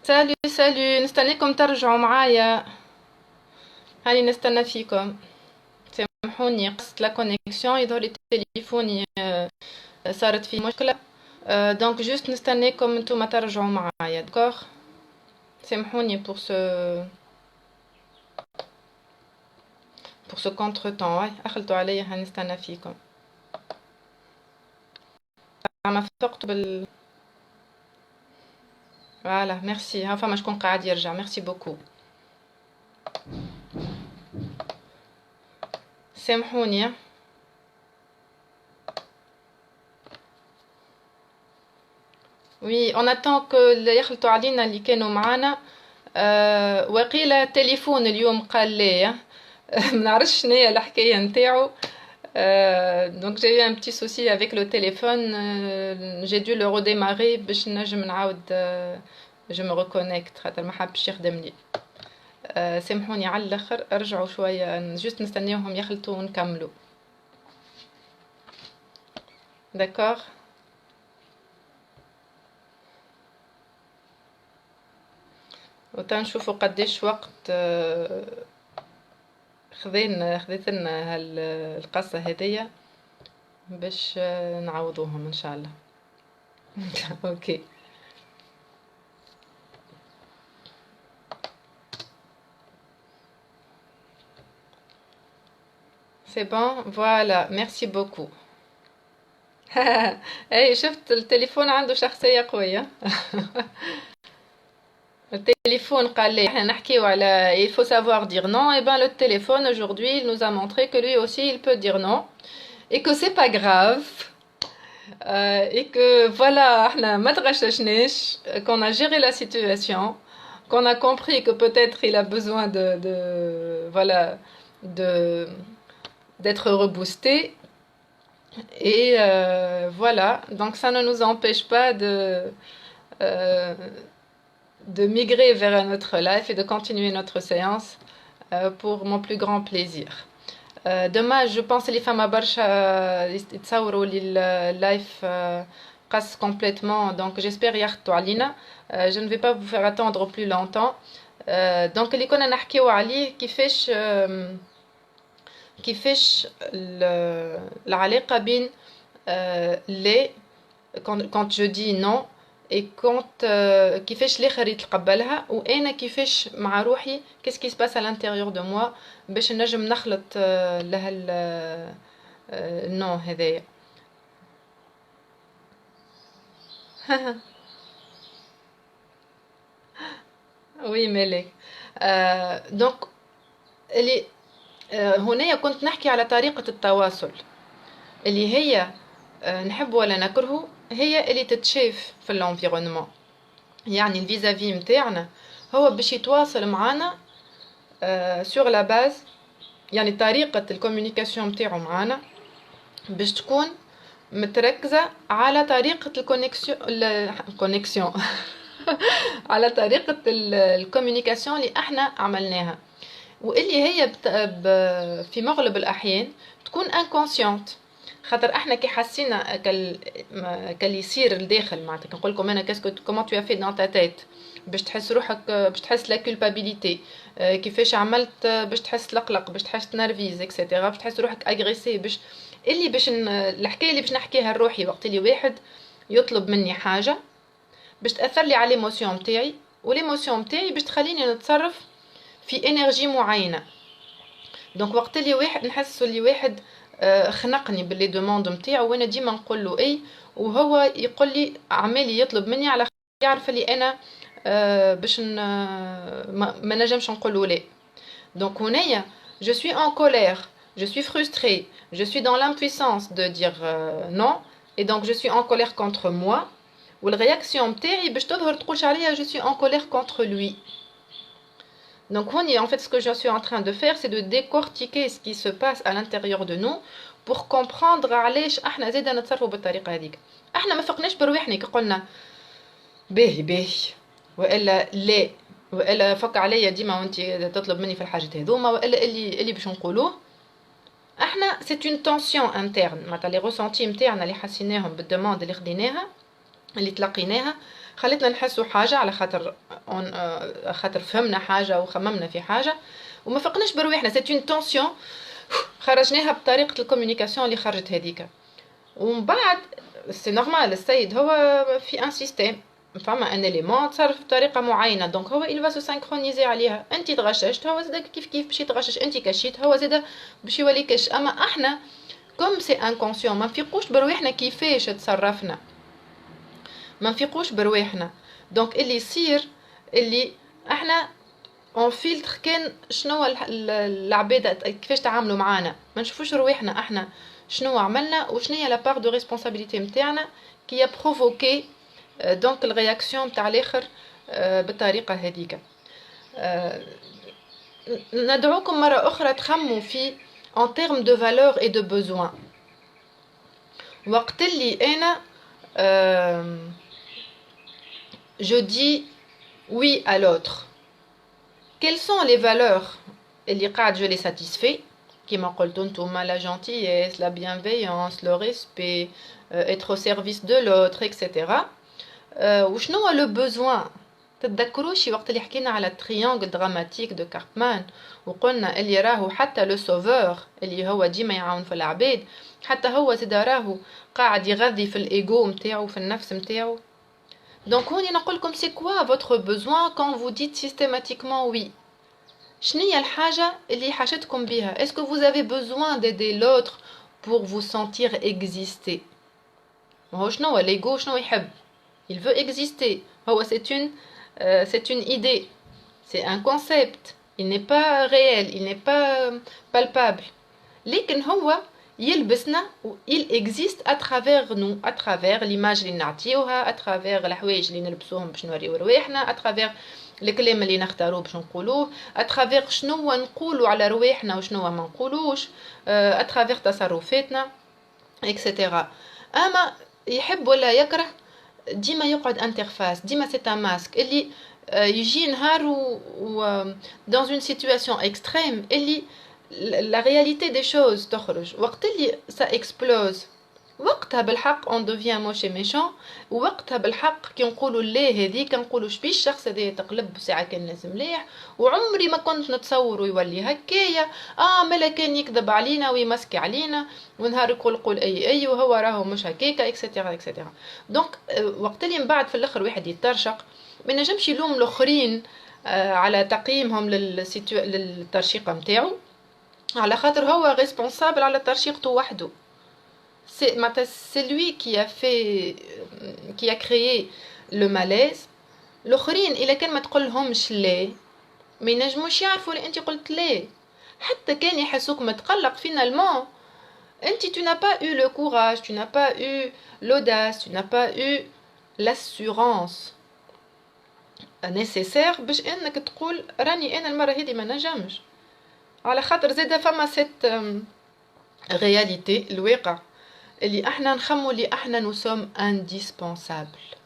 سالو سالو، نستناكم ترجعوا معايا. هاني نستنى فيكم. سامحوني قصة لا كونيكسيون، يظهر لي تليفوني صارت فيه مشكلة. دونك جوست نستناكم انتوما ترجعوا معايا، دكوغ. سامحوني pour ce contretemps. هاي أخلطوا عليا، هنستنى فيكم. ما فقت فوالا ميرسي. ها فما شكون قاعد يرجع. ميرسي بوكو. سامحوني. وي اون اتون كو اللي يخلطوا علينا اللي كانوا معانا. وقيلة تليفون اليوم قال لي. منعرفش شنيا الحكاية نتاعو. Donc j'ai eu un petit souci avec le téléphone. J'ai dû le redémarrer باش نجم نعاود. Je me reconnecte خاطر ما حبش يخدم لي. سامحوني على الاخر، ارجعوا شوية جست نستناوهم يخلطوا ونكملوا. داكوغ. وتنشوفوا قديش وقت خذتنا القصة هذية باش نعوضوهم ان شاء الله. اوكي. C'est bon, voilà, merci beaucoup. اي شفت التليفون عنده شخصية قوية. التليphone قال لي احنا نحكيو على il faut savoir dire non. Et ben le téléphone aujourd'hui il nous a montré que lui aussi il peut dire non et que c'est pas grave. Et que voilà احنا ما تغششناش, qu'on a géré la situation, qu'on a compris que peut-être il a besoin voilà de d'être reboosté. Et voilà, donc ça ne nous empêche pas euh, de migrer vers un autre live et de continuer notre séance pour mon plus grand plaisir. Dommage, je pense que les femmes à Barcha يتصوروا لي اللايف قص complètement, donc j'espère ياخدوا علينا. Je ne vais pas vous faire attendre plus longtemps. Donc اللي كنا نحكيو عليه كيفاش العلاقة بين les quand je dis non et quand كيفاش الاخر يتقبلها وانا كيفاش مع روحي qu'est-ce qui se passe à l'intérieur de moi باش نجم نخلط لها النو هذايا. وي مالك. دونك اللي هنا كنت نحكي على طريقة التواصل اللي هي نحب ولا نكره, هي اللي تتشاف في الانفيرونمون. يعني الفيزافي متاعنا هو باش يتواصل معنا سور لا باز, يعني طريقة الكوميونيكاسيون متاعو معنا باش تكون متركزة على طريقة الكونيكسيون على طريقة الكوميونيكاسيون اللي احنا عملناها, واللي هي في مغلب الأحيان تكون انكونسيونت. خاطر احنا كي حسينا كال يصير الداخل معناتها كنقول لكم انا كاسكو كومون تو في دون تا تيت باش تحس روحك, باش تحس لا كولبابيليتي, كيفاش عملت باش تحس القلق, باش تحس تنرفيز اكسيتيرا, باش تحس روحك اغريسي, باش الحكايه اللي باش نحكيها لروحي وقت اللي واحد يطلب مني حاجه باش تاثر لي على الايموسيون نتاعي, والايموسيون نتاعي باش تخليني نتصرف في انرجي معينه. دونك وقت اللي واحد نحس اللي واحد خنقني باللي دوموند نتاعو وانا ديما نقول له اي, وهو يقول لي عمالي يطلب مني على يعرف اللي انا باش ما نجمش نقول له لا. دونك هنايا je suis en colère, je suis frustrée, je suis dans l'impuissance de dire non, et donc je suis en colère contre moi, والرياكسيون نتاعي باش تظهر تقولش عليا je suis en colère contre lui. Donc en fait ce que je suis en train de faire c'est de décortiquer ce qui se passe à l'intérieur de nous pour comprendre علاش احنا زاده نتصرفوا بالطريقه هذيك. احنا ما فقناش بروحنا كي قلنا باهي والا لا, والا فك عليا ديما وانت تطلب مني في الحاجات هذوما, والا اللي باش نقولوه احنا c'est une tension interne. معناتها لي ressentis نتاعنا اللي حسيناهم بالدموند اللي خديناها اللي تلقيناها خلتنا نحسوا حاجه على خاطر خاطر فهمنا حاجه وخممنا في حاجه وما فقناش بروحنا. سيت اون تونسيون خرجناها بطريقه الكوميونيكاسيون اللي خرجت هذيك. ومن بعد سي نورمال السيد هو في ان سيستيم فما ان اليمون تصرف بطريقه معينه دونك هو il va se synchroniser عليها. انت تغششت هو زاد كيف باش يتغشش، انت كشيت هو زاد باش يولي كش. اما احنا كوم سي انكونسيون ما نفيقوش برواحنا كيفاش تصرفنا، ما نفيقوش برواحنا. دونك اللي يصير اللي احنا اون فيلتر كان شنو العباد كيفاش تعاملوا معانا، ما نشوفوش رواحنا احنا شنو عملنا وشنو هي لا بار دو ريسبونسابيلتي نتاعنا كي بروفوكي دونك الرياكسيون نتاع الاخر بالطريقه هذيك. ندعوكم مره اخرى تخموا في en termes de valeur et de besoin. وقت اللي انا je dis oui à l'autre, quelles sont les valeurs اللي قاعد je les satisfais كما قلتوا نتوما la gentillesse, la bienveillance, le respect, être au service de l'autre, etc. وشنو هو لو بوزوان؟ تتذكروش وقت اللي حكينا على التريانجل دراماتيك دو كاربمان وقلنا اللي راهو حتى لو سوفور اللي هو ديما يعاون في العباد حتى هو زاد راهو قاعد يغذي في الايجو نتاعو في النفس نتاعو. دونك هوني نقول لكم سي كوا فوتر بوزوان كون فو ديت سيستيماتيكمون وي. شنية الحاجة اللي حاجتكم بها؟ اسكو vous avez besoin d'aider l'autre pour vous sentir exister؟ هو شنو الايجو شنو يحب؟ il veut exister. هو c'est une idée, c'est un concept, il n'est pas réel, il n'est pas palpable. لكن هو يلبسنا il existe à travers nous, à travers l'image اللي نعطيوها, à travers الحوايج اللي نلبسوهم باش نوريو رواحنا, à travers الكلام اللي نختاروه باش نقولوه, à travers شنو نقولوا على رواحنا وشنو ما نقولوش, à travers تصرفاتنا etc. اما يحب ولا يكره ديما يقعد انترفاس ديما سي ان ماسك اللي يجي نهار و dans une situation extrême اللي la réalité des choses تخرج وقت اللي ça explose وقتها بالحق on devient moche et méchant ووقتها بالحق كي نقولوا لا هذيك نقولوا شبيش الشخص هذا تقلب ساعه كان ناس مليح وعمري ما كنت نتصور يولي هكايا مالا كان يكذب علينا ويمسكي علينا ونهار يقول اي وهو راهو مش هكاكا اكسيتيرا اكسيتيرا. دونك وقت اللي من بعد في الاخر واحد يترشق ما نجمش يلوم الاخرين على تقييمهم للترشيقه نتاعو على خاطر هو ريسبونسابل على ترشيقته وحده. C'est lui qui a créé le malaise. الاخرين الا كان ما تقولهمش لا ما ينجموش يعرفوا اللي انت قلت لا حتى كان يحسوك متقلق finalement انت tu n'as pas eu le courage, tu n'as pas eu l'audace, tu n'as pas eu l'assurance nécessaire باش انك تقول راني انا المره هذه ما نجمش على خاطر زاده فما ست réalité الواقع اللي احنا نخمو اللي احنا نسوم indispensable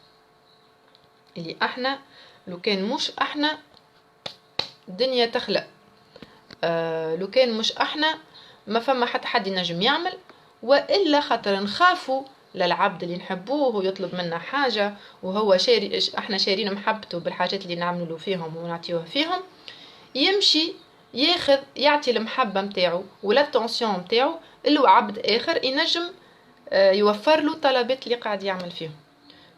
اللي احنا لو كان مش احنا الدنيا تخلق لو كان مش احنا ما فما حتى حد ينجم يعمل والا خاطر نخافوا للعبد اللي نحبوه ويطلب منا حاجه وهو شاري احنا شارين محبته بالحاجات اللي نعملوا له فيهم ونعطيوه فيهم يمشي ياخذ يعطي المحبه نتاعو ولا التونسيون نتاعو اللي هو عبد اخر ينجم يوفر له الطلبات اللي قاعد يعمل فيهم.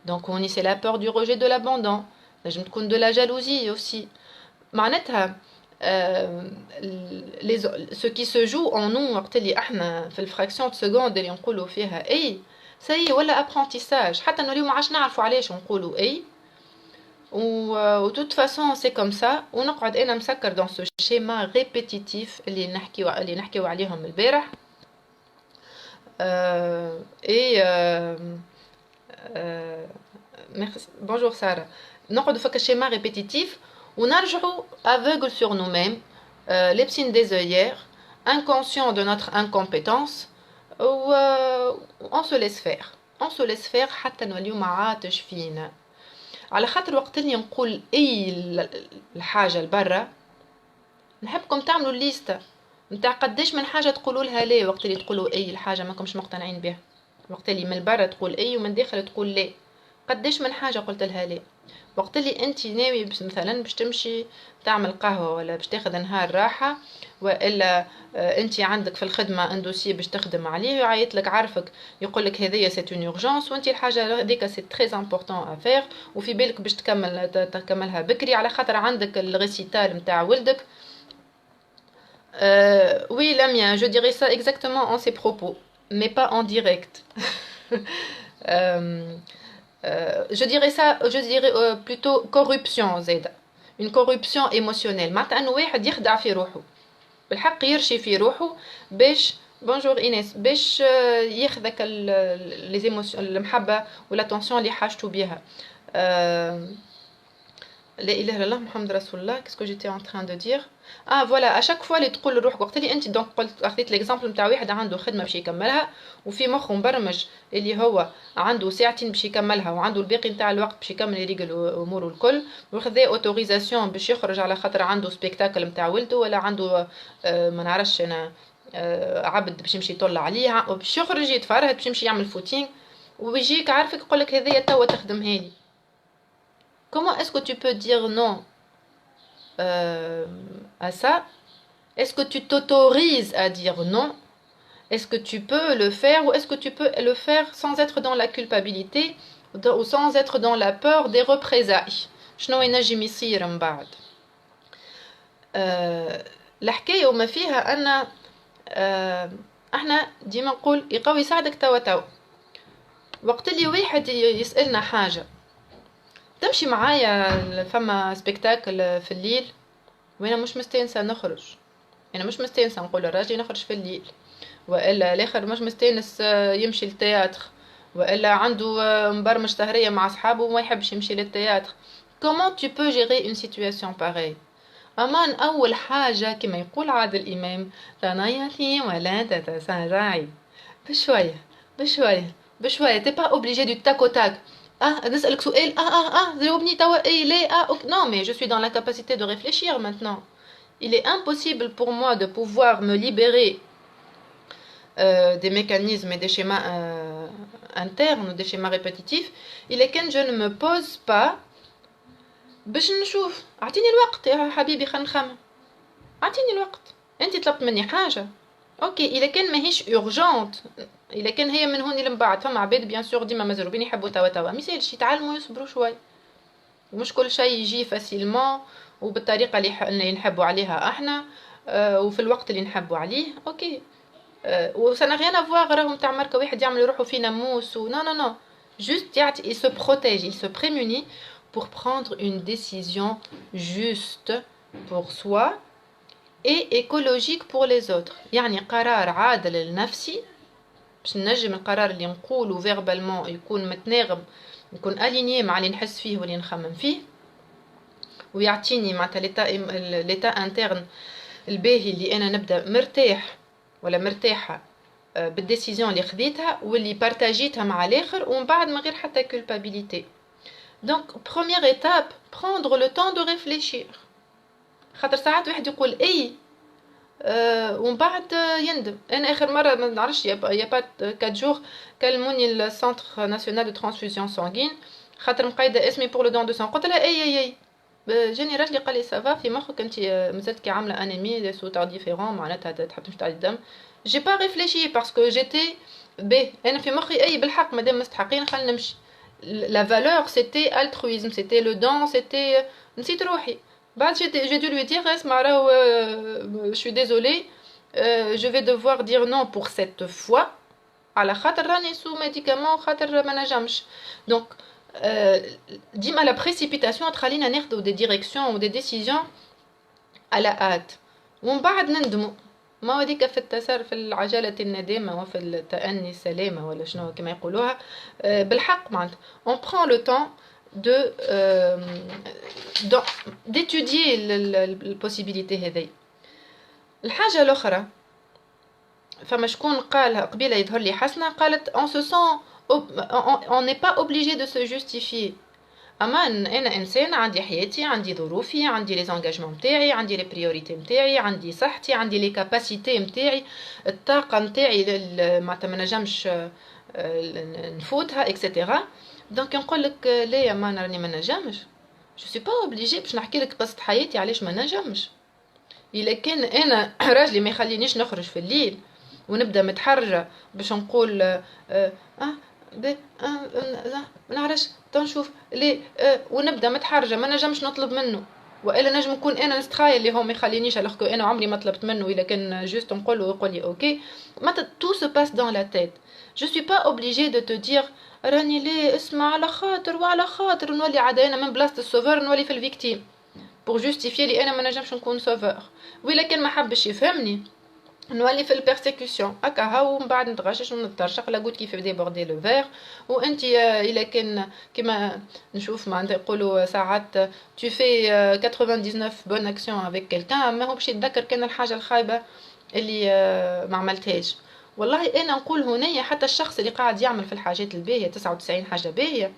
دونك هوني سي لا بور دو روجي دو لابوندون نجم تكون دو لا جالوزي اوسي معناتها ce qui se joue en nous وقت اللي احنا في الفراكسيون سكوند اللي نقولوا فيها اي سي ولا ابرونتيساج حتى نوليو ما عادش نعرفوا علاش نقولوا اي و toute façon c'est comme ça ونقعد انا مسكر dans ce schéma répétitif اللي نحكيو عليهم البارح merci bonjour Sarah نقعد فك schéma répétitif ونرجعوا aveugle sur nous-mêmes لابسين des œillères inconscient de notre incompétence و on se laisse faire حتى نوليو ما عادش فينا على خاطر وقت اللي نقول اي الحاجه لبرا نحبكم تعملوا الليسته نتاع قداش من حاجه تقولوا لها لا وقت اللي تقولوا اي الحاجه ماكمش مقتنعين بها وقت اللي من برا تقول اي ومن داخل تقول لا قداش من حاجه قلت لها لا. وقت اللي انت ناوي مثلا باش تمشي تعمل قهوه ولا باش تاخذ نهار راحه، والا انت عندك في الخدمه ان دوسي باش تخدم عليه يعيط لك عارفك يقول لك هذيا سي اون اورجونس، وانت الحاجه هذيك سي تري امبورطون افير، وفي بالك باش تكملها بكري على خاطر عندك الغيسيتال نتاع ولدك. Oui, Lamia, je dirais ça exactement en ces propos, mais pas en direct. Euh, je dirais ça, je dirais plutôt corruption زيادة. Une corruption émotionnelle. معناتها أنه واحد يخدع في روحه. بالحق يرشي في روحه باش بونجور إيناس باش ياخذك المحبة والاتونسيون اللي حاجته بها. لا اله الا الله محمد رسول الله. qu'est-ce que j'étais en train de dire. فوالا اشاك فوا اللي تقول لروحك وقت اللي انت دونك قلت اخذت الاكزامبل نتاع واحد عنده خدمه باش يكملها وفي مخه مبرمج اللي هو عنده ساعتين باش يكملها وعنده الباقي نتاع الوقت باش يكمل يريقل اموره الكل، وخذا اوتوريزاسيون باش يخرج على خاطر عنده سبيكتاكل نتاع ولده ولا عنده ما نعرفش انا عبد باش يمشي يطل عليه باش يخرج يتفرهد باش يمشي يعمل فوتينغ، ويجيك عارفك يقول لك هذيا توا تخدمها لي. Comment est-ce que tu peux dire non à ça? Est-ce que tu t'autorises à dire non? Est-ce que tu peux le faire ou est-ce que tu peux le faire sans être dans la culpabilité ou sans être dans la peur des représailles? شنو ينجم يصير من بعد؟ الحكاية وما فيها أن احنا ديما نقول يقوي يساعدك توا وقت اللي واحد يسألنا حاجة تمشي معايا فما سبيكتاكل في الليل وانا مش مستانسه نخرج، انا مش مستانسه نقول لراجلي نخرج في الليل، والا الاخر مش مستانس يمشي للتياتر، والا عنده مبرمج سهريه مع اصحابه وما يحبش يمشي للتياتر. comment tu peux gérer une situation pareille؟ امان اول حاجه كما يقول عادل الامام تنايتي ولا تتسارعي، بشويه بشويه بشويه، t'es pas obligé du tac au tac. نسألك سؤال جاوبني توا اي لا non mais je suis dans l'incapacité de réfléchir maintenant. Il est impossible pour moi de pouvoir me libérer des mécanismes et des schémas internes, des schémas répétitifs. Il est quand je ne me pose pas باش نشوف اعطيني الوقت يا حبيبي خلينا نخمم، اعطيني الوقت، انت طلبت مني حاجه اوكي اذا كان ماهيش اورجونت، اذا كان هي من هون لمن بعد فما عباد بيان سور ديما مزروبين يحبوا توا ما يسالش يتعلموا يصبروا شوي، ومش كل شيء يجي فاسيلمون وبالطريقه اللي نحبوا عليها احنا وفي الوقت اللي نحبوا عليه اوكي. وسنا غيان افواغ راهم تاع ماركه واحد يعمل روحه في ناموس نو نو نو جوست يعطي il se protège, il se prémunit pour prendre une décision juste pour soi et écologique pour les autres. يعني قرار عادل لنفسي باش نجم القرار اللي نقوله فيربالمون يكون متناغم، يكون الينيي مع اللي نحس فيه واللي نخمم فيه، ويعطيني معناتها ليتا انترن الباهي اللي انا نبدا مرتاح ولا مرتاحه بالديسيزيون اللي خديتها واللي بارتاجيتها مع الاخر ومن بعد من غير حتى كولبابيليتي. Donc première étape prendre le temps de réfléchir، خاطر ساعات واحد يقول اي ومن بعد يندم. انا اخر مره ما نعرفش يا با 4 جور كلموني السنتر ناسيونال دو ترانسفوزيون سانغين خاطر مقيده اسمي بور لو دون دو سان، قلت لها اي جاني راجلي قال لي سافا في مخك انت مازلت كي عامله انيمي دي سوتار ديفيرون معناتها تحب تمشي تعدي الدم. جي با ريفليشي باسكو جيتي بي انا في مخي اي بالحق مادام مستحقين خلينا نمشي. La valeur c'était altruisme, c'était le don, c'était نسيت روحي. بعد j'ai dû lui dire اسمع راهو je suis désolée je vais devoir dire non pour cette fois على خاطر راني سو ميديكامون خاطر ما نجمش. donc ديما la précipitation تخلينا ناخذوا des directions ou des décisions à la hâte ومن بعد نندموا. ما وديك في التسار في العجلة الندامة وفي التأني السلامة ولا شنو كما يقولوها بالحق معناتها on prend le temps d'étudier البوسيبيليتي هذي. الحاجة الأخرى فما شكون قالها قبيلة يظهر لي حسنة قالت on se sent on n'est pas obligé de se justifier. اما انا انسان عندي حياتي عندي ظروفي عندي لي زانجاجمون نتاعي عندي لي بريوريتي نتاعي عندي صحتي عندي لي كاباسيتي نتاعي الطاقه نتاعي معناتها ما نجمش نفوتها اكسيتيرا. دونك نقول لك لا يا مان راني ما نجمش، جو سي با اوبليجي باش نحكي لك قصه حياتي علاش ما نجمش. الا كان انا راجلي ما يخلينيش نخرج في الليل ونبدا متحرجه باش نقول ما نعرفش تنشوف ليه ونبدا متحرجه ما نجمش نطلب منه، والا نجم نكون انا نستخايل اللي هو ما يخلينيش الوغ انا عمري ما طلبت منه. الا كان جوست نقول له ويقول لي اوكي، ما تو سو باس دون لا تيت. جو سوي با اوبليجي دو تو دير راني ليه اسمع على خاطر وعلى خاطر نولي عاد انا من بلاصه السوفور نولي في الفيكتيم بور جوستيفي لي انا ما نجمش نكون سوفور. وإلا كان ما حبش يفهمني نولي في البيرسيكوسيون هكا هاو ومن بعد نتغشش ونترشق لا قلت كيف ديبوردي لو فير. وانت الا كان كيما نشوف معناتها يقولوا ساعات tu fais 99 بون اكسيون افيك كيلكان ما هو باش يتذكر كان الحاجه الخايبه اللي ما عملتهاش. والله انا نقول هنا حتى الشخص اللي قاعد يعمل في الحاجات الباهيه 99 حاجه باهيه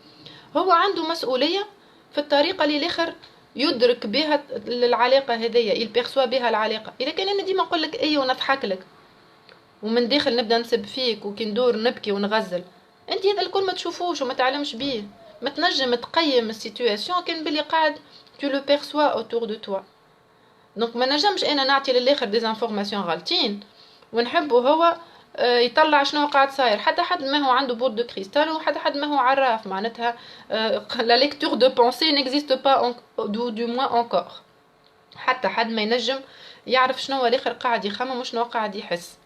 هو عنده مسؤوليه في الطريقه اللي الاخر يدرك بها العلاقه هذيا يلبيرسوا بها العلاقه. اذا كان انا ديما نقول لك اي ونضحك لك ومن داخل نبدا نسب فيك وكي ندور نبكي ونغزل، انت هذا الكل ما تشوفوش وما تعلمش بيه. ما تنجم تقيم السيتوياسيون كان بلي قاعد tu le perçois autour de toi. دونك ما نجمش انا نعطي للاخر دي انفورماسيون غالطين ونحبه هو يطلع شنو قاعد صاير. حتى حد ما هو عنده بول دو كريستال وحتى حد ما هو عراف معناتها لا ليكتور دو بونسي نيكزيست با دو موان انكور. حتى حد ما ينجم يعرف شنو الاخر قاعد يخمم وشنو قاعد يحس.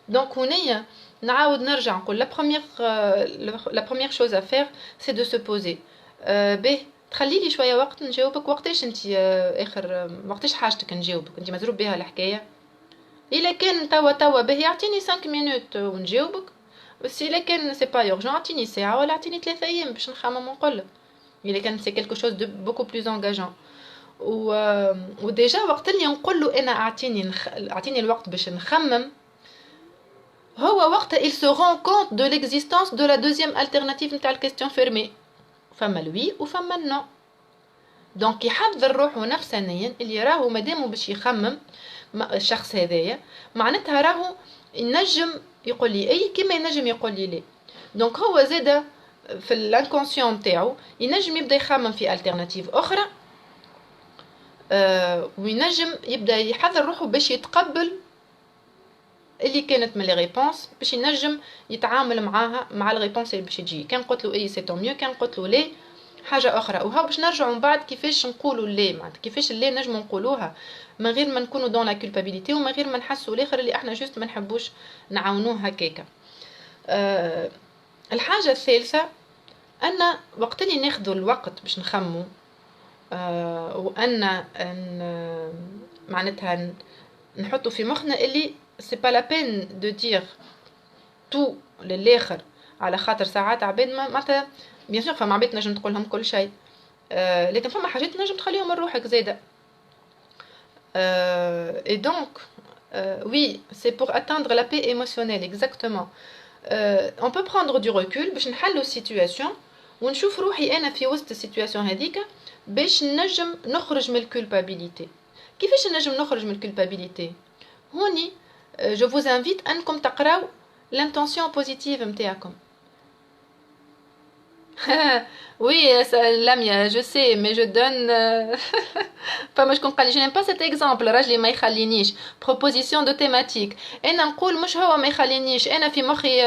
دونك هنيا نعاود نرجع نقول لا بروميير شوز ا فير سي دو سو بوزي به تخلي لي شويه وقت نجاوبك. وقتاش انت اخر وقتاش حاجتك نجاوبك انت مزروب بها الحكايه؟ الا كان توا به يعطيني 5 مينوت ونجاوبك، بس الا كان سي با يورجون اعطيني ساعه ولا اعطيني 3 ايام باش نخمم ونقولك. الا كان سي كلكو شوز دو بوكو بلوز انغاجون وديجا وقت اللي نقول له انا اعطيني الوقت باش نخمم هو وقت il se rend compte de l'existence de la deuxième alternative نتاع الكيستيون فيرمي. فما الوي وفما النو. دونك يحضر روحه نفسانيا اللي راهو مادامو باش يخمم الشخص هذايا معناتها راهو ينجم يقول لي اي كيما ينجم يقول لي لا. دونك هو زاده في الانكونسيون تاعو ينجم يبدا يخمم في التيرناتيف اخرى وينجم يبدا يحضر روحه باش يتقبل اللي كانت من لي ريبونس باش ينجم يتعامل معاها مع الريبونس اللي باش تجي. كان قلت له اي سي تو ميو، كان قلت له لا حاجه اخرى. وهاو باش نرجعوا من بعد كيفاش نقولوا لا معناتها كيفاش لا نجموا نقولوها من غير ما نكونوا دون لا كولبابيليتي ومن غير ما نحسوا الاخر اللي احنا جوست ما نحبوش نعاونوه هكاكا. الحاجه الثالثه ان وقت اللي ناخذوا الوقت باش نخمو وان معناتها نحطوا في مخنا اللي سي با لا بين دو دير تو للاخر على خاطر ساعات عباد معناتها بيان سور فما عباد نجم تقول لهم كل شيء لكن فما حاجات نجم تخليهم من روحك زاده. Et donc oui c'est pour atteindre la paix émotionnelle exactement. On peut prendre du recul باش نحلو السيتوياسيون ونشوف روحي انا في وسط السيتوياسيون هذيك باش نجم نخرج من الكولبابيليتي. كيفاش نجم نخرج من الكولبابيليتي؟ هوني je vous invite انكم تقراو l'intention positive نتاعكم. Oui, Lamia, je sais, mais je donne. فما شكون قال لي je n'aime pas cet exemple راجلي ما يخلينيش proposition de thématique. انا نقول مش هو ما يخلينيش، انا في مخي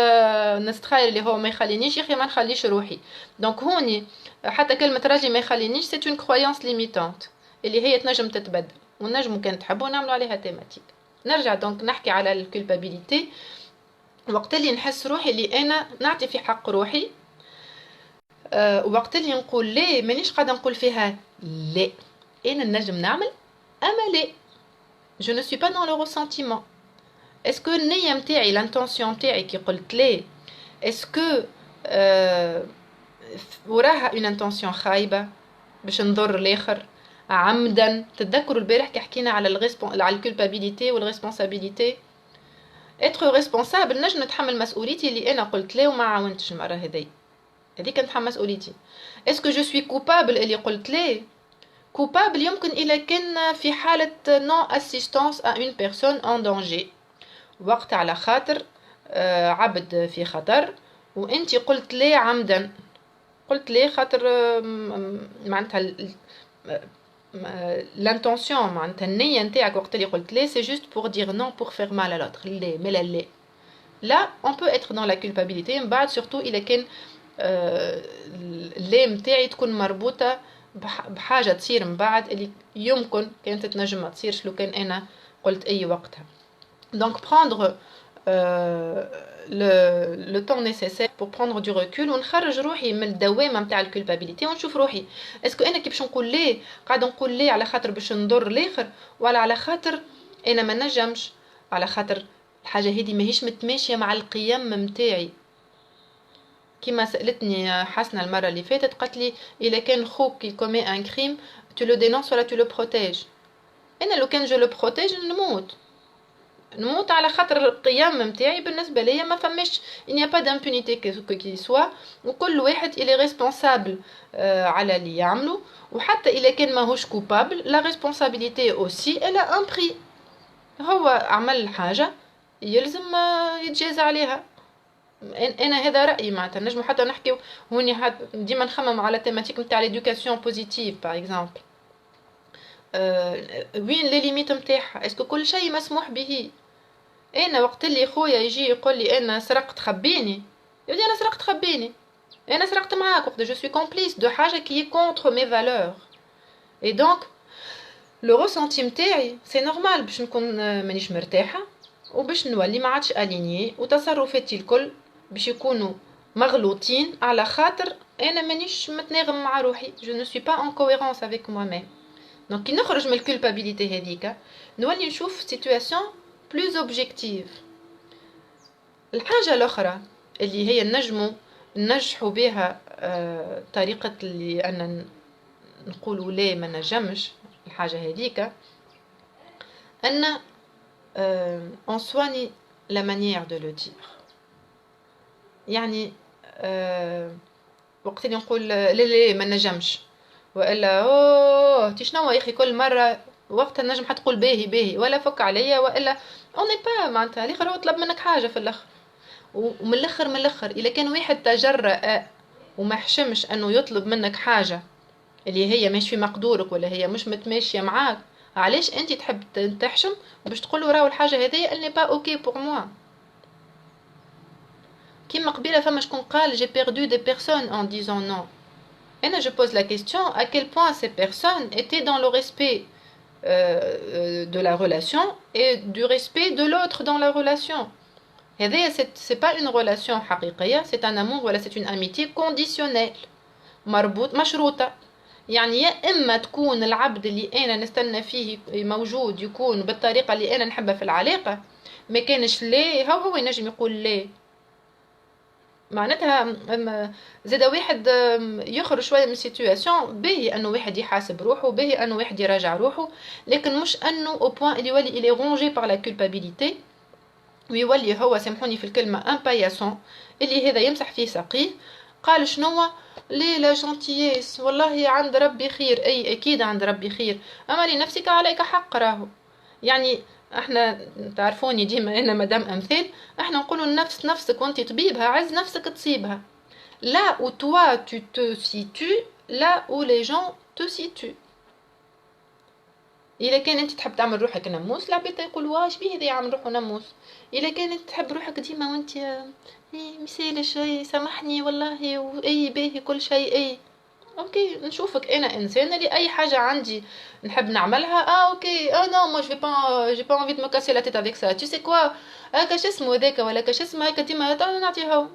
نستخيل اللي هو ما يخلينيش يا اخي ما نخليش روحي. دونك هوني حتى كلمه راجلي ما يخلينيش c'est une croyance limitante اللي هي تنجم تتبدل ونجم كان تحبوا نعملوا عليها تيماتيك. نرجع دونك نحكي على الكولبابيليتي. وقت اللي نحس روحي اللي انا نعطي في حق روحي وقت اللي نقول لا مانيش قاعده نقول فيها لا انا نجم نعمل اما لا je ne suis pas dans le ressentiment. est-ce que النيه نتاعي الانتونسيون نتاعي كي قلت لا est-ce que وراها une intention خايبه باش نضر الاخر عمدا؟ تتذكروا البارح كي حكينا على الكولبابيليتي والريسبونسابيليتي. être responsable نجم نتحمل مسؤوليتي اللي انا قلت لا وما عاونتش المره هذيك نتحمل مسؤوليتي. اسكو جو سوي كوبابل اللي قلت ليه؟ كوبابل يمكن الا كان في حاله نون اسيستانس ا اون بيرسون ان دانجي، وقت على خاطر عبد في خطر وانت قلت ليه عمدا قلت ليه خاطر معناتها l'intention معناتها النية نتاعك وقت اللي قلت ليه c'est juste pour dire non pour faire mal à l'autre لا ملا لا. Là on peut être dans la culpabilité من بعد surtout إذا كان اللام نتاعي تكون مربوطة بحاجة تصير من بعد اللي يمكن كانت تنجم ما تصيرش لو كان أنا قلت أي وقتها. Donc prendre le temps nécessaire pour prendre du recul ونخرج روحي من الدوامة متاع الكولبابيليتي ونشوف روحي اسكو أنا كي باش نقول ليه قاعدة نقول ليه على خاطر باش نضر الآخر ولا على خاطر أنا ما نجمش على خاطر الحاجة هذه ماهيش متماشية مع القيم متاعي. كيما سألتني حسنة المرة اللي فاتت قالت لي إذا كان خوك يكومي ان كريم tu le dénonces ولا tu le protèges. أنا لو كان جو لو بروتيج نموت على خاطر القيم متاعي بالنسبة ليا ما فماش il n'y a pas d'impunité qui soit وكل واحد il est responsable على اللي يعمله وحتى إذا كان ماهوش coupable la responsabilité aussi elle a un prix. هو عمل حاجة يلزم يتجازى عليها. انا هذا رايي معناتها نجمو حتى نحكيو هوني ديما نخمم على تيماتيك نتاع ليدوكاسيون بوزيتيف باغ اكزومبل وين لي ليميت نتاعها اسكو كل شيء مسموح به. انا وقت اللي خويا يجي يقول لي انا سرقت خبيني يقول لي انا سرقت خبيني انا سرقت معاك وقت جو سوي كومبليس دو حاجه كي كونتر مي فالور اي دونك لو ريسونتي نتاعي سي نورمال باش نكون مانيش مرتاحه وباش نولي ما عادش اليني وتصرفاتي الكل باش يكونوا مغلوطين على خاطر انا مانيش متناغم مع روحي je ne suis pas en cohérence avec moi-même. donc كي نخرج من الكولبابيليتي هذيك نولي نشوف سيتوياسيون بلوز اوبجيكتيف. الحاجه الاخرى اللي هي ننجحوا بها طريقه اللي انا نقولوا لا ما نجمش الحاجه هذيك ان on soigne la manière de le dire. يعني وقت اللي نقول لا ما نجمش والا اوه تي شنو يا اخي كل مره وقتها نجم حتقول باهي ولا فك عليا والا اون ني با معناتها الاخر هو طلب منك حاجه في الاخر ومن الاخر اذا كان واحد تجرأ وما حشمش انه يطلب منك حاجه اللي هي مش في مقدورك ولا هي مش متماشيه معاك علاش انت تحب تحشم باش تقول راهو الحاجه هذه elle n'est pas ok pour moi. كيما قبيله فما شكون قال j'ai perdu des personnes en disant non. انا je pose la question à quel point ces personnes étaient dans le respect de la relation et du respect de l'autre dans la relation. هذه c'est pas une relation حقيقيه c'est un amour ولا c'est une amitié conditionnelle مربوط مشروطه. يعني يا اما تكون العبد اللي انا نستنى فيه موجود يكون بالطريقه اللي انا نحبها في العلاقه ما كانش ليه هو ينجم يقول ليه معناتها زاد واحد يخرج شويه من سيتوياسيون باهي انه واحد يحاسب روحه باهي انه واحد يراجع روحه لكن مش انه او بوين اللي يولي الي رونجي بار لا كولبابيليتي ويولي هو سامحوني في الكلمه ان باياسون اللي هذا يمسح فيه ساقيه. قال شنو ليه لا جونتييس والله عند ربي خير اي اكيد عند ربي خير اما لنفسك عليك حق راهو. يعني احنا تعرفوني ديما انا مدام امثال احنا نقولوا النفس نفسك وانت طبيبها عز نفسك تصيبها. là où toi tu te situes là où les gens te situent. اذا كان انت تحب تعمل روحك نموس العباد يقولوا واش بيه هذا يعمل روحه نموس. اذا كان انت تحب روحك ديما وانت مثال شيء سامحني والله واي باهي كل شيء اي اوكي نشوفك انا انسانه اللي اي حاجه عندي نحب نعملها اوكي نو مو جي با انفي دو مو كاسي لا تيت افيك سا tu sais quoi كاش اسمه هذاك ولا كاش اسمه هيك ديما نعطيها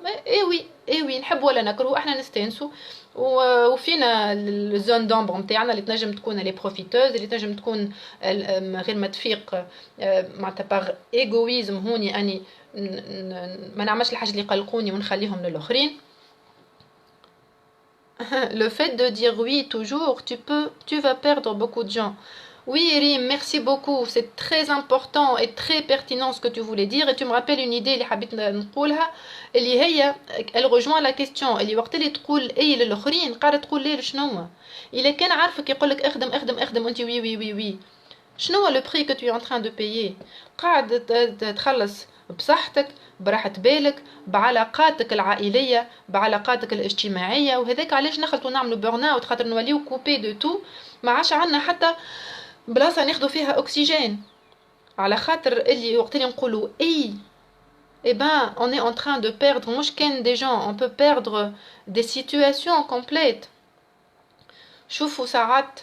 اي وي نحب ولا نكره احنا نستانسوا وفينا الزون دومبر نتاعنا اللي تنجم تكون لي بروفيتوز اللي تنجم تكون غير ما تفيق معناتها باغ ايغويزم هوني اني ما نعملش الحاجه اللي يقلقوني ونخليهم للاخرين. Le fait de dire oui toujours, tu vas perdre beaucoup de gens. Oui, Rim, merci beaucoup. C'est très important et très pertinent ce que tu voulais dire. Et tu me rappelles une idée اللي حبيت نقولها اللي هي elle rejoint la question اللي وقت اللي تقول اي للاخرين قاعده تقول ليه شنو. اذا كان عارفك يقول لك اخدم وانت وي شنو le prix que tu es en train de payer؟ قاعد تخلص بصحتك، براحة بالك، بعلاقاتك العائلية، بعلاقاتك الاجتماعية، وهذاك علاش نخلطوا نعملوا بورن اوت، خاطر نوليو كوبي دو تو، ما عادش عندنا حتى بلاصة ناخدو فيها أكسجين. على خاطر اللي وقت اللي نقولوا اي eh ben on est en train de perdre مش كان des gens on peut perdre des situations complètes. شوفوا ساعات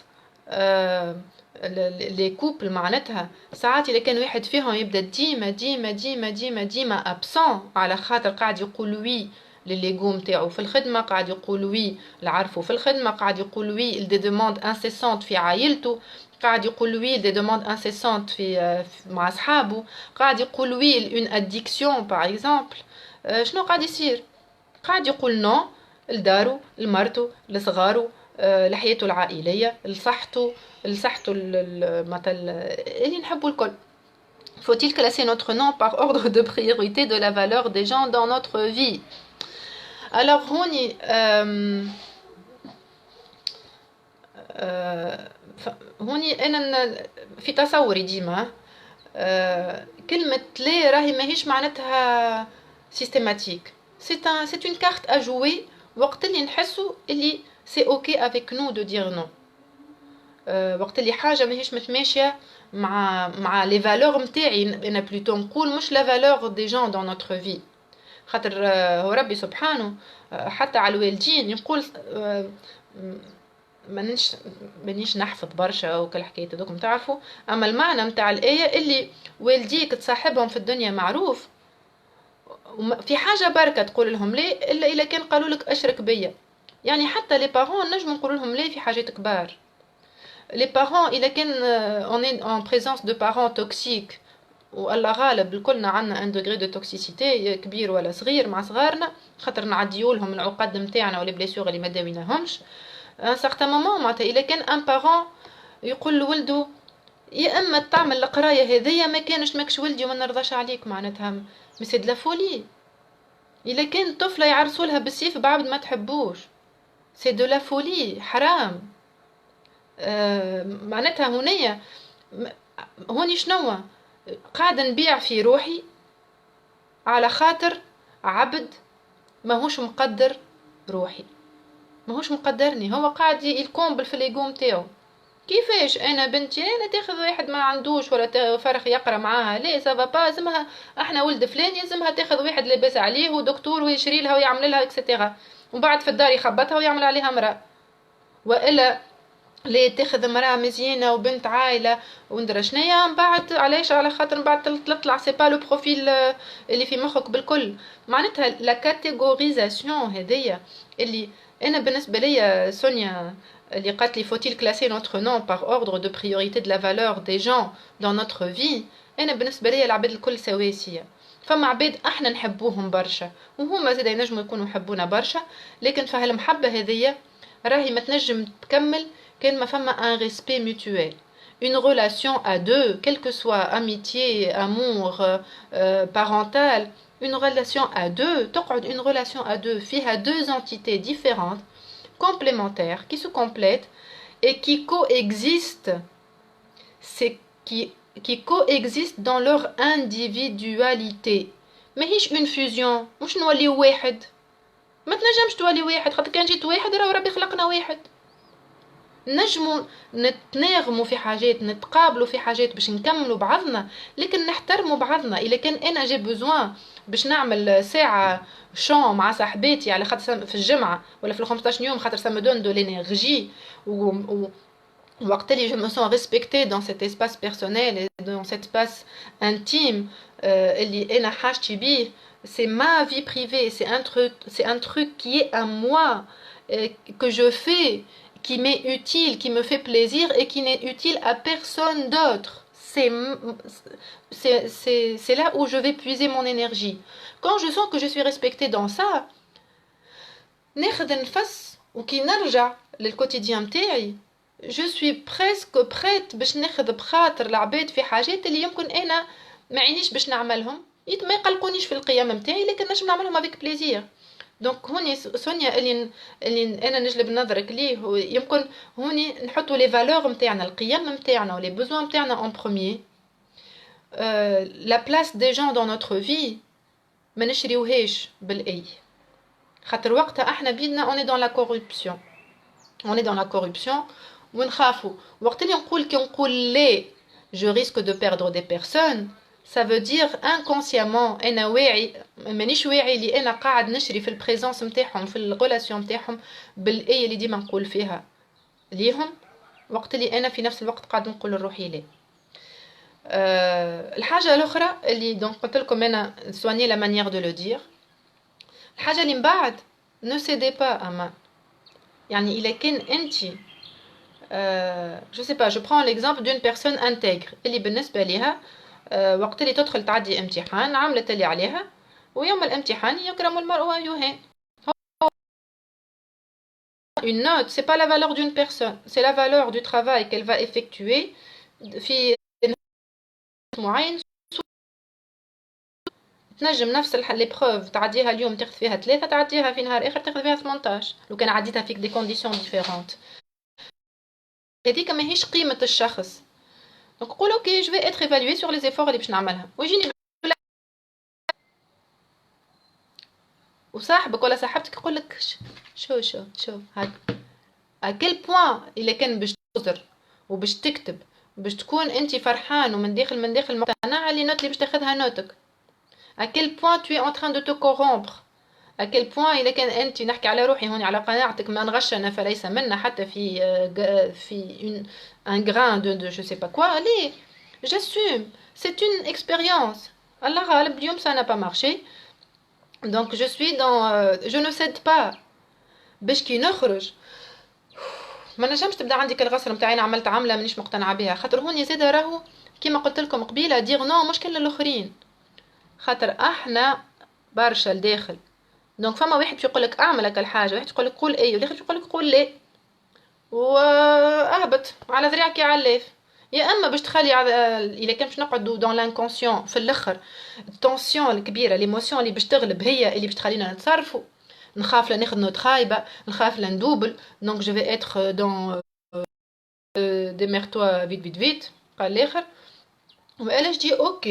لي كوبل معناتها ساعات اذا كان واحد فيهم يبدا ديما ديما ديما ديما ديما ابسون على خاطر قاعد يقول وي لليغوم تاعو في الخدمه، قاعد يقول وي لعرفو في الخدمه، قاعد يقول وي دي دوموند انسيسونت في عائلته، قاعد يقول وي دي دوموند انسيسونت في مع اصحابه، قاعد يقول وي اون اديكسيون باغ اكزومبل. شنو قاعد يصير؟ قاعد يقول نو لدارو لمرتو لصغارو، لحياته العائليه، لصحته مثلا اللي نحبوا الكل. Faut-il classer notre nom par ordre de priorité de la valeur des gens dans notre vie? Alors هوني انا في تصوري ديما كلمة لا راهي ماهيش معناتها سيستماتيك. C'est une carte à jouer وقت اللي نحسوا اللي c'est ok avec nous de dire non. وقت اللي حاجة ماهيش متماشية مع les valeurs متاعي، انا بلوتو نقول مش la valeur des gens dans notre vie. خاطر هو ربي سبحانه حتى على الوالدين يقول مانيش نحفظ برشا وكل حكاية دوكم تعرفوا، اما المعنى متاع الآية اللي والديك تصاحبهم في الدنيا معروف، في حاجة بركة تقول لهم ليه إلا إلا كان قالوا لك أشرك بيا. يعني حتى لي بارون نجم نقول لهم ليه في حاجات كبار. لي بارون إلا كان on est en présence de parents toxiques والله غالب الكلنا عندنا ان دوغري دو توكسيسيتي كبير ولا صغير مع صغارنا، خاطر نعديولهم العقد نتاعنا ولا بليسيغ اللي ما داويناهمش. ان سارتان مومون معناتها الا كان ان بارون يقول لولده يا اما تعمل القرايه هذيا ما كانش ماكش ولدي وما نرضاش عليك، معناتها مي سي دلا فولي. الا كان طفله يعرسولها بالسيف بعبد ما تحبوش، سي دو لا فولي، حرام. معناتها هوني شنو قاعد نبيع في روحي على خاطر عبد ماهوش مقدر روحي، ماهوش مقدرني، هو قاعد يكومبل في ليغوم تاعو. كيفاش انا بنتي انا تاخذ واحد ما عندوش ولا فرخ يقرا معاها؟ لا سافا با، لازمها احنا ولد فلان لازمها تاخذ واحد لاباس عليه ودكتور ويشري لها ويعمل لها اكسيتيرا، ومن بعد في الدار يخبطها ويعمل عليها مرأة. والا ليه تاخذ مرأة مزيانة وبنت عائلة وندرى شنيا، من بعد علاش؟ على خاطر من بعد تطلع سي با لو بروفيل اللي في مخك بالكل. معناتها لا كاتيغوريزاسيون هذيا اللي انا بالنسبه ليا سونيا اللي قالت لي faut-il classer notre nom par ordre de priorité de la valeur des gens dans notre vie، انا بالنسبه ليا العباد الكل سواسيه. فما عباد احنا نحبوهم برشا وهما زاد ينجموا يكونوا يحبونا برشا، لكن فهالمحبه هذيا راهي ما تنجم تكمل كان ما فما un respect mutuel. Une relation à deux, quelle que soit amitié, amour, parental, une relation à deux, تقعد une relation à deux فيها deux entités différentes, complémentaires, qui se complètent et qui coexistent, qui coexistent dans leur individualité. ماهيش une fusion، مش نوليو واحد، ما تنجمش تولي واحد، خاطر كان جيت واحد راهو ربي خلقنا واحد. نجموا نتناغموا في حاجات، نتقابلوا في حاجات باش نكملوا بعضنا، لكن نحترموا بعضنا. الا كان انا جي بوزوان باش نعمل ساعه شون مع صاحباتي على خاطر في الجمعه ولا في 15 يوم خاطر ça me donne de l'énergie وقت اللي je me sens respectée dans cet espace personnel et dans cet espace intime اللي انا حاجتي بيه، c'est ma vie privée, c'est un truc qui est à moi, que je fais, qui m'est utile, qui me fait plaisir et qui n'est utile à personne d'autre. C'est là où je vais puiser mon énergie. Quand je sens que je suis respectée dans ça, ناخذ نفس وكي نرجع للquotidien متاعي je suis presque prête باش ناخذ بخاطر العباد في حاجات اللي يمكن انا ما عينيش باش نعملهم، ما يقلقونيش في القيام متاعي، لكن نجم نعملهم avec plaisir. دونك هوني سونيا اللي انا نجلب نظرك ليه يمكن هوني نحطوا لي فالور نتاعنا القيم نتاعنا ولي بوزوان نتاعنا اون بروميير. لا بلاس دي جون دون نوتر في ما نشريوهاش بالاي، خاطر وقتها احنا بيدنا اوني دون لا كوربسيون، اوني دون لا كوربسيون ونخافوا. وقت اللي نقول كي نقول لي جو ريسك دو بيردر دي بيرسون، ça veut dire inconsciemment انا واعي مانيش واعي اللي انا قاعد نشري في البريزونس نتاعهم في الريلاسيون نتاعهم بالاي اللي ديما نقول فيها ليهم، وقت اللي انا في نفس الوقت قاعد نقول لروحي ليه. الحاجه الاخرى اللي دونك قلت لكم انا soigner la manière de le dire. الحاجه اللي من بعد ne cédez pas اما يعني الا كان انت je sais pas, je prends l'exemple d'une personne intègre اللي بالنسبه ليها وقت اللي تدخل تعدي امتحان عملت اللي عليها ويوم الامتحان يكرم المرء ويهان. Une note, c'est pas la valeur d'une personne, c'est la valeur du travail qu'elle va effectuer في معين. تنجم نفس l'épreuve تعديها اليوم تاخذ فيها 3 تعديها في نهار اخر تاخذ فيها 18 لو كان عديتها فيك دي كونديسيون ديفيرونت. هذيك ماهيش قيمة الشخص. دونك قول اوكي جو في اتر ايفالوي سور لي زيفور اللي باش نعملها ويجيني وصاحبك ولا صاحبتك يقول لك شو هاك اكل بوين الا كان باش تزر وباش تكتب باش تكون انت فرحان ومن داخل مقتنع اللي نوت اللي باش تاخذها نوتك. اكل بوين tu es en train de te corrompre. اكل بوين الا كان انت نحكي على روحي هوني على قناعتك من غشنا فليس منا حتى في un grain de je sais pas quoi. Allez, j'assume, c'est une expérience. Allah غالب اليوم ça n'a pas marché. Donc je suis dans je ne cède pas باش كي نخرج ما نجمش تبدا عندي كالغسر نتاعي انا عملت عمله مانيش مقتنعه بها، خاطر هوني زاده راهو كيما قلت لكم قبيله دير نو مشكل للاخرين، خاطر احنا برشا لداخل. دونك فما واحد باش يقول لك اعمل هكا الحاجه، واحد يقول لك قول اي، والاخر يقول لك قول لا، واهبط على ذراعك يا علاف. يا اما باش تخلي الا كان باش نقعدوا دون لانكونسيون في الاخر التونسيون الكبيره ليموسيون اللي باش تغلب هي اللي باش تخلينا نتصرفوا، نخاف لا ناخذ نوت خايبه، نخاف لا ندوبل، دونك جو في اتر دون démerde-toi vite قال الاخر. وانا je dis ok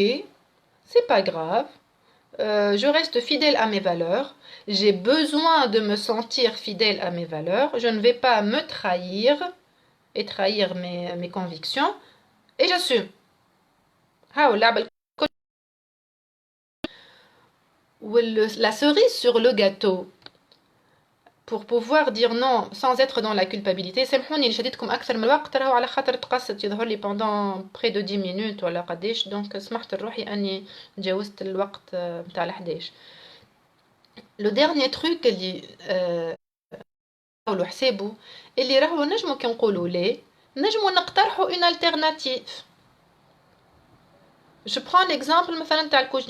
c'est pas grave, je reste fidèle à mes valeurs, j'ai besoin de me sentir fidèle à mes valeurs, je ne vais pas me trahir et trahir mes convictions et j'assume. هاو اللعبة la cerise sur le gâteau pour pouvoir dire non sans être dans la culpabilité. سامحوني اللي شديتكم اكثر من الوقت راهو على خاطر تقصت يظهر لي pendant près de 10 minutes ولا قداش، دونك سمحت لروحي اني تجاوزت الوقت نتاع ال11. لو dernier truc اللي نقولوا حسابه اللي راهو نجمو كي نقولوا ليه نجمو نقترحوا une alternative. Je prends l'exemple مثلا تاع الكوش،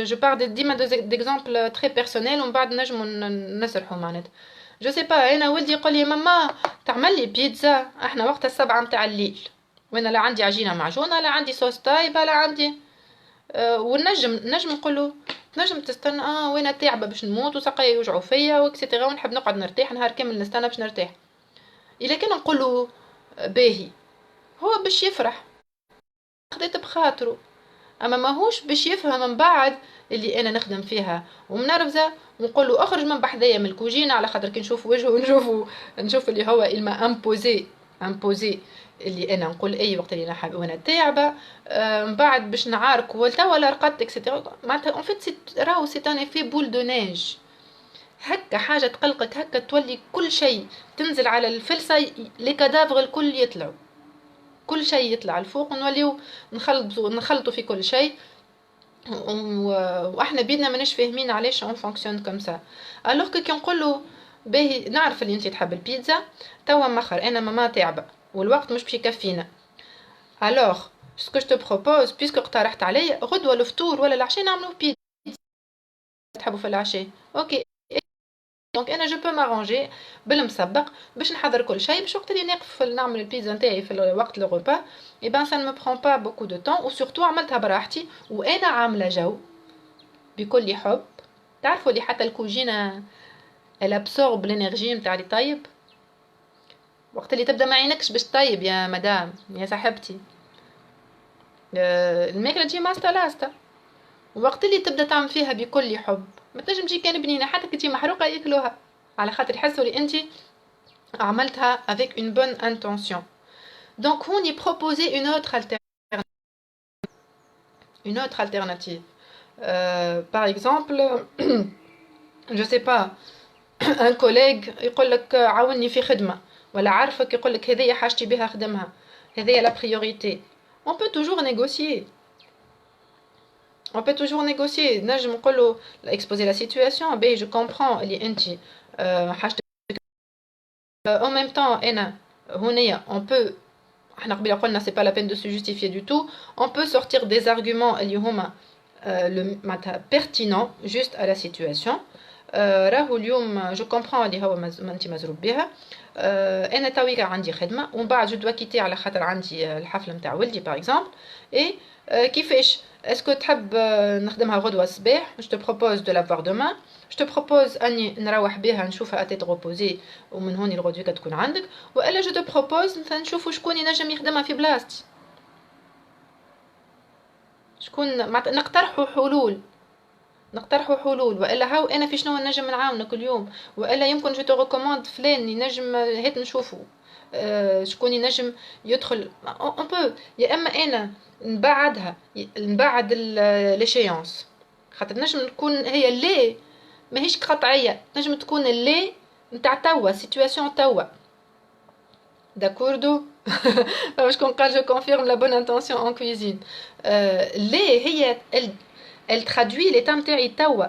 je pars ديما d'exemple très personnel ومن بعد نجمو نسرحوا معناتها. جو سي با انا ولدي يقول لي ماما تعمل لي بيتزا، احنا وقت 7 متاع الليل وانا لا عندي عجينه معجونه لا عندي صوص طايبه لا عندي نجم نقول له نجم تستنى وانا تعبه باش نموت وساقي يوجعوا فيا واكسيتيرا ونحب نقعد نرتاح نهار كامل نستنى باش نرتاح. الا كان نقول له باهي هو باش يفرح خديت بخاطره، اما ماهوش باش يفهم من بعد اللي انا نخدم فيها ومنرفزه ونقول له اخرج من بحذايا من الكوجينه على خاطر كي نشوف وجهه نشوف اللي هو الما امبوزي اللي انا نقول اي وقت اللي انا حابه وانا تعبه من بعد باش نعارك ولا رقدت اكسيتيرا معناتها اون فيت راهو سي ان افي بول دو نيج. هكا حاجه تقلقك هكا تولي كل شيء تنزل على الفلسه لي كادافغ الكل يطلعوا كل شيء يطلع الفوق ونوليو نخلطوا في كل شيء واحنا بيدنا ماناش فاهمين علاش اون فونكسيون كوم سا. الوغ كي نقول له باهي نعرف اللي انت تحب البيتزا توا مخر انا ماما تعبه والوقت مش باش يكفينا، الوغ سكو جو تو بروبوز بيسكو اقترحت عليا غدوه الفطور ولا العشاء نعملوا بيتزا تحبوا في العشاء اوكي. دونك انا جو بو مارونجي بالمسبق باش نحضر كل شيء باش وقت اللي نقف نعمل البيتزا نتاعي في وقت لو غوبا اي بان سا نو برون با بوكو دو طون وسورتو عملتها براحتي وانا عامله جو بكل حب. تعرفوا اللي حتى الكوجينه elle absorbe l'énergie نتاع اللي طيب. وقت اللي تبدا ما عينكش باش طيب يا مدام يا صاحبتي، الماكله تجي ماستا لاستا. وقت اللي تبدا تعمل فيها بكل حب ما تنجم تجي كان بنينه حتى كي تجي محروقه ياكلوها، على خاطر يحسوا اللي انت عملتها avec une bonne intention. Donc هوني proposer une autre alternative. Par exemple je sais pas un collègue يقول لك عاوني في خدمه، ولا عارفك يقول لك هذيا حاجتي بها خدمها، هذيا la priorité. On peut toujours négocier. On peut toujours négocier. نجم نقولوا exposer la situation. Ben je comprends اللي انت حاجتك en même temps انا هنايا on peut احنا قبيله قلنا c'est pas la peine de se justifier du tout. On peut sortir des arguments اللي هما معناتها pertinent juste à la situation. راهو اليوم جو كومبرون اللي هو ما انت مزروب بها. انا تويكا عندي خدمه ومن بعد جو دوا كيتي على خاطر عندي الحفله نتاع ولدي باغ اكزومبل. اي كيفاش اسكو تحب نخدمها غدوه الصباح؟ جو تو بروبوز دو لافوار دومان. جو تو بروبوز اني نروح بها نشوفها اتيت غوبوزي ومن هوني الغدوه تكون عندك، والا جو تو بروبوز نشوفوا شكون ينجم يخدمها في بلاصتي، شكون نقترحوا حلول. والا هاو انا في شنو نجم نعاونك اليوم، والا يمكن جو تو ريكوموند فلان ينجم هات نشوفوا شكون ينجم يدخل اون بو. يا اما انا نبعد ليشيونس، خاطر نجم تكون هي اللي ماهيش قطعيه، نجم تكون اللي نتاع توا سيتوياسيون توا داكوردو. باش كون قال جو كونفيرم لا بون انتونسيون ان كويزين. اللي هي elle traduit l'état نتاعي توا.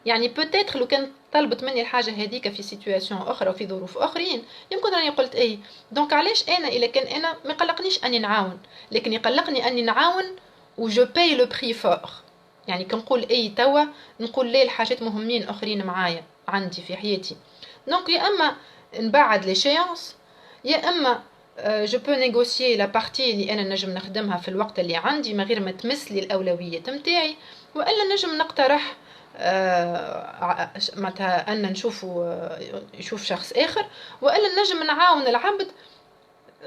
يعني peut-être لو كان طلبت مني الحاجه هذيك في سيتوياسيون اخرى وفي ظروف اخرين يمكن راني قلت اي. دونك علاش انا الا كان انا ما يقلقنيش اني نعاون، لكن يقلقني اني نعاون و جو باي لو بري فور. يعني كنقول اي توا نقول ليه الحاجات مهمين اخرين معايا عندي في حياتي. دونك يا اما نبعد لي شيانس، يا اما جو بو نيغوسيي لا بارتي اللي انا نجم نخدمها في الوقت اللي عندي من غير ما تمس لي الاولويات نتاعي، والا نجم نقترح معناتها ان يشوف شخص اخر، والا نجم نعاون العبد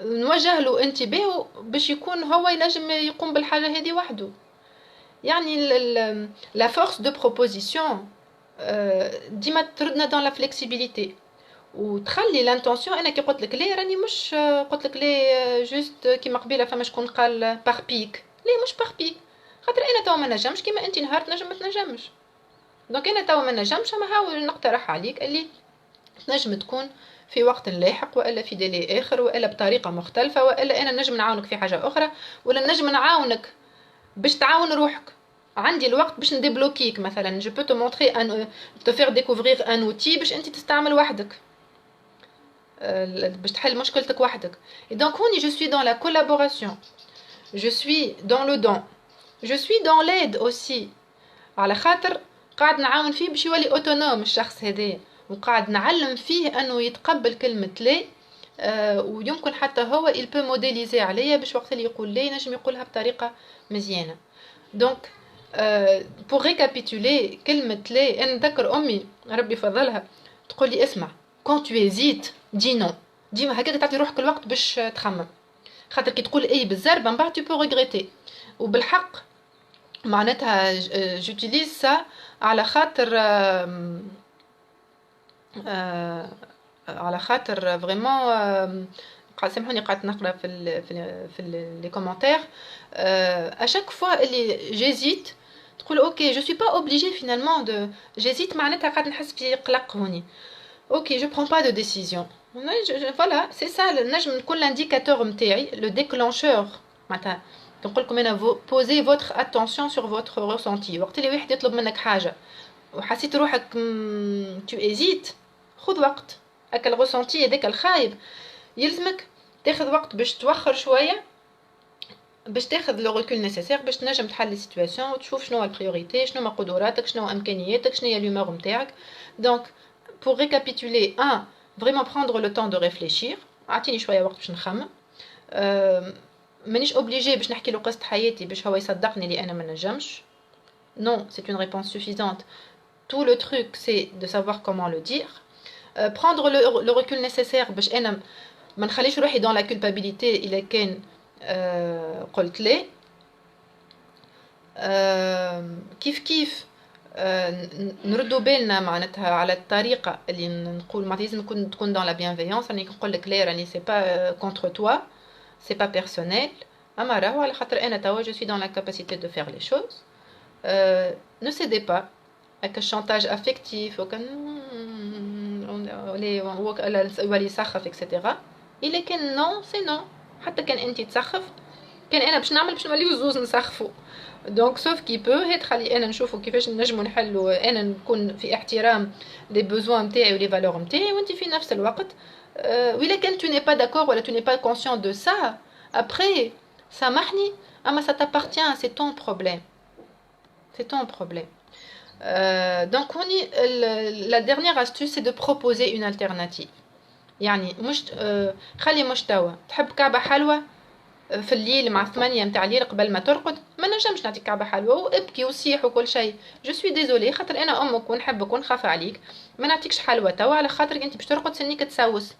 نوجه له انتباهه باش يكون هو ينجم يقوم بالحاجه هذه وحده. يعني لا فورس دو بروبوزيسيون ديما تردنا دون لا فليكسيبيليتي، وتخلي لانتونسيون. انا كي قلت لك ليه راني مش قلت لك ليه جوست كيما قبيله فما شكون قال بار بيك، ليه مش بار بيك؟ خاطر انا توا ما نجمش كيما انت نهار تنجم ما تنجمش. دونك انا توا ما نجمش، اما هاول نقترح عليك اللي تنجم تكون في وقت لاحق، والا في ديلي اخر، والا بطريقه مختلفه، والا انا نجم نعاونك في حاجه اخرى، ولا نجم نعاونك باش تعاون روحك. عندي الوقت باش نديبلوكيك مثلا، جو بو تو مونطري ان تو فير ديكوفرير ان اوتي باش انت تستعمل وحدك باش تحل مشكلتك وحدك. Et donc هوني je suis dans la collaboration, je suis dans le don, je suis dans l'aide aussi. على خاطر قاعد نعاون فيه باش يولي اوتونوم الشخص هذا، وقاعد نعلم فيه انه يتقبل كلمه لا. ويمكن حتى هو il peut modéliser عليا باش وقت اللي يقول لا نجم يقولها بطريقه مزيانه. دونك pour récapituler كلمه لا، انا نذكر امي ربي فضلها تقول لي اسمع quand tu hésites dis non. ديما هكاك تعطي روحك الوقت باش تخمم، خاطر كي تقول اي بالزربه من بعد tu peux regretter. وبالحق معناتها جوتيليز سا على خاطر على خاطر فريمون سامحوني قعدت نقرا في لي كومونتير اشاك فوا اللي جيزيت تقول اوكي جو سوي با اوبليجي فينالمون دو جيزيت، معناتها قاعد نحس في قلق هوني. اوكي جو برون با دو ديسيزيون. فوالا سي سا نجم نكون لانديكاتور نتاعي لو ديكلونشور. معناتها نقول لكم انا posez votre attention sur votre ressenti. وقت اللي واحد يطلب منك حاجه وحسيت روحك tu hésites، خذ وقت. هكا الرسونتي هذاك الخايب يلزمك تاخذ وقت باش توخر شويه، باش تاخذ لو ريكول نيسيسير باش تنجم تحل السيتوياسيون وتشوف شنو البريوريتي، شنو قدراتك، شنو امكانياتك، شنو هي الهومور نتاعك. دونك pour récapituler 1 vraiment prendre le temps de réfléchir. اعطيني شويه وقت باش نخمم. مانيش اوبليجي باش نحكي له قصه حياتي باش هو يصدقني اللي انا ما نجمش. Non, c'est une réponse suffisante. Tout le truc c'est de savoir comment le dire. prendre le recul nécessaire باش انا ما نخليش روحي dans la culpabilité الا كان قلت لي. كيف كيف نردوا بالنا معناتها على الطريقه اللي نقول معناتها لازم تكون dans la bienveillance. راني نقول لك لا راني سي با contre toi, c'est pas personnel. اما راهو على خاطر انا توا je suis dans la capacité de faire les choses. Ne cédez pas avec un chantage affectif وكان يولي يسخف اكسيتيرا. الا كان نو سي نو، حتى كان انت تسخف كان انا باش نعمل باش نوليو زوز نسخفوا. دونك سوف كي بو هي تخلي انا نشوفوا كيفاش نجموا نحلوا، انا نكون في احترام لي بوزوان نتاعي ولي فالور نتاعي وانت في نفس الوقت. وإلا كان tu n'es pas d'accord ولا tu n'es pas conscient de ça après سامحني اما ça t'appartient, c'est ton problème, c'est ton problème. Donc la dernière astuce c'est de proposer une alternative. يعني مش خلي مش توا تحب كعبة حلوة في الليل مع 8 متاع الليل قبل ما ترقد، ما نجمش نعطيك كعبة حلوة وابكي وصيح وكل شيء. جو سوي ديزولي خاطر انا امك ونحبك ونخاف عليك، ما نعطيكش حلوة توا على خاطرك انت باش ترقد سنيك تسوس.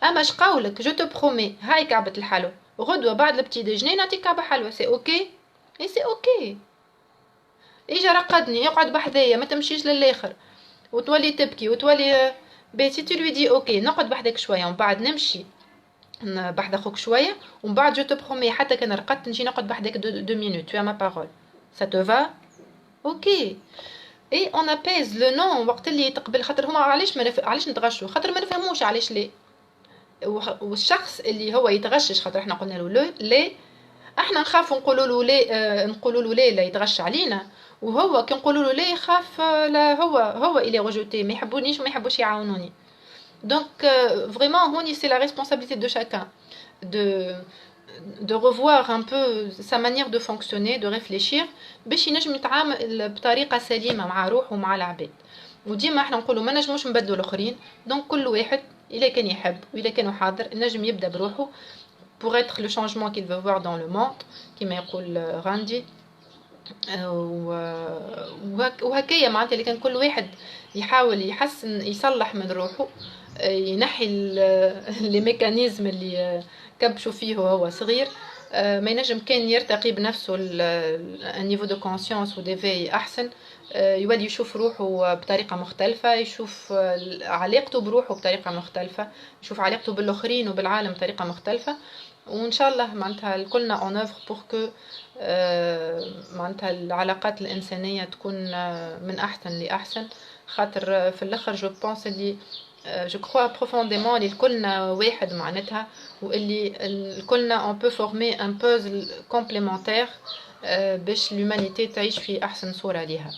اما اش قولك جو تو برومي هاي كعبة الحلوة، غدوة بعد البتي ديجني نعطيك كعبة حلوة. سي اوكي اي سي اوكي. اجا رقدني يقعد بحذايا ما تمشيش للاخر وتولي تبكي وتولي بيتي tu lui dis اوكي نقعد بحدك شويه ومن بعد نمشي بحد اخوك شويه ومن بعد جو تو برومي حتى كان رقدت نجي نقعد بحدك 2 minutes. tu as ma parole, ça te va اوكي. اي اون ابيز لو نو وقت اللي تقبل، خاطر هما علاش نتغشوا، خاطر ما نفهموش علاش ليه. والشخص اللي هو يتغشش خاطر احنا قلنا له ليه، احنا نخاف نقولوا له ليه، نقولوا له ليه لا يتغش علينا، وهو كي نقولوا له ليه يخاف لا هو الى ريجوتي ما يحبونيش وما يحبوش يعاونوني. دونك فريمون هوني سي لا ريسبونسابيلتي دو شاكان de revoir un peu sa manière de fonctionner, de réfléchir باش ينجم يتعامل بطريقه سليمه مع روحه ومع العباد. وديما احنا نقولوا ما نجموش نبدلوا الاخرين، دونك كل واحد الا كان يحب والا كان حاضر نجم يبدا بروحه pour être le changement qu'il veut voir dans le monde كما يقول غاندي. وهكايا معناتها اللي كان كل واحد يحاول يحسن يصلح من روحه، ينحي لي ميكانيزم اللي كبشوا فيه وهو صغير، ما ينجم كان يرتقي بنفسه النيفو دو كونسيونس وديفي احسن، يولي يشوف روحه بطريقه مختلفه، يشوف علاقته بروحه بطريقه مختلفه، يشوف علاقته بالاخرين وبالعالم بطريقه مختلفه. وان شاء الله معناتها الكلنا اون اوفر بور كو معناتها العلاقات الانسانيه تكون من احسن لاحسن. خاطر في الاخر جو بونس اللي جو كروا بروفونديمون اللي الكلنا واحد معناتها، واللي الكلنا اون بو فورمي ان بوزل كومبليمونتير باش لومانيتي تعيش في احسن صوره ليها.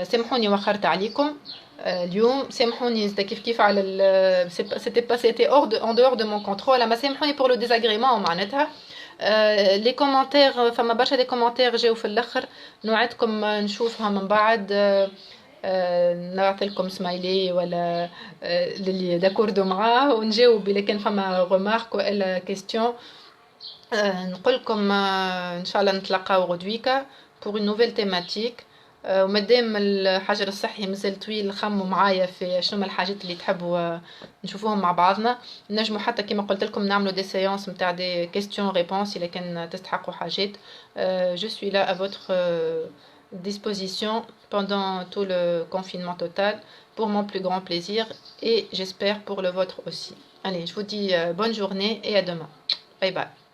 سامحوني وخرت عليكم اليوم، سامحوني زاد كيف على سيتي اون دور دو مون كونترول، اما سامحوني بور لو ديزاغريمون معناتها. لي كومونتير فما برشا دي كومونتير جاو في الاخر، نوعدكم نشوفها من بعد، نعطيلكم سمايلي ولا للي داكوردو معاه ونجاوب الا كان فما غومارك ولا كيستيون. نقولكم ان شاء الله نتلاقاو غدويكا بور اون نوفيل تيماتيك. ومادام الحجر الصحي مازال طويل خموا معايا في شنو من الحاجات اللي تحبوا نشوفوهم مع بعضنا. نجموا حتى كما قلت لكم نعملوا دي سيونس نتاع دي كيستيون ريبونس الا كان تستحقوا حاجات. جو سوي لا ا فوتر disposition pendant tout le confinement total pour mon plus grand plaisir et j'espère pour le vôtre aussi. Allez, je vous dis bonne journée et à demain. Bye bye.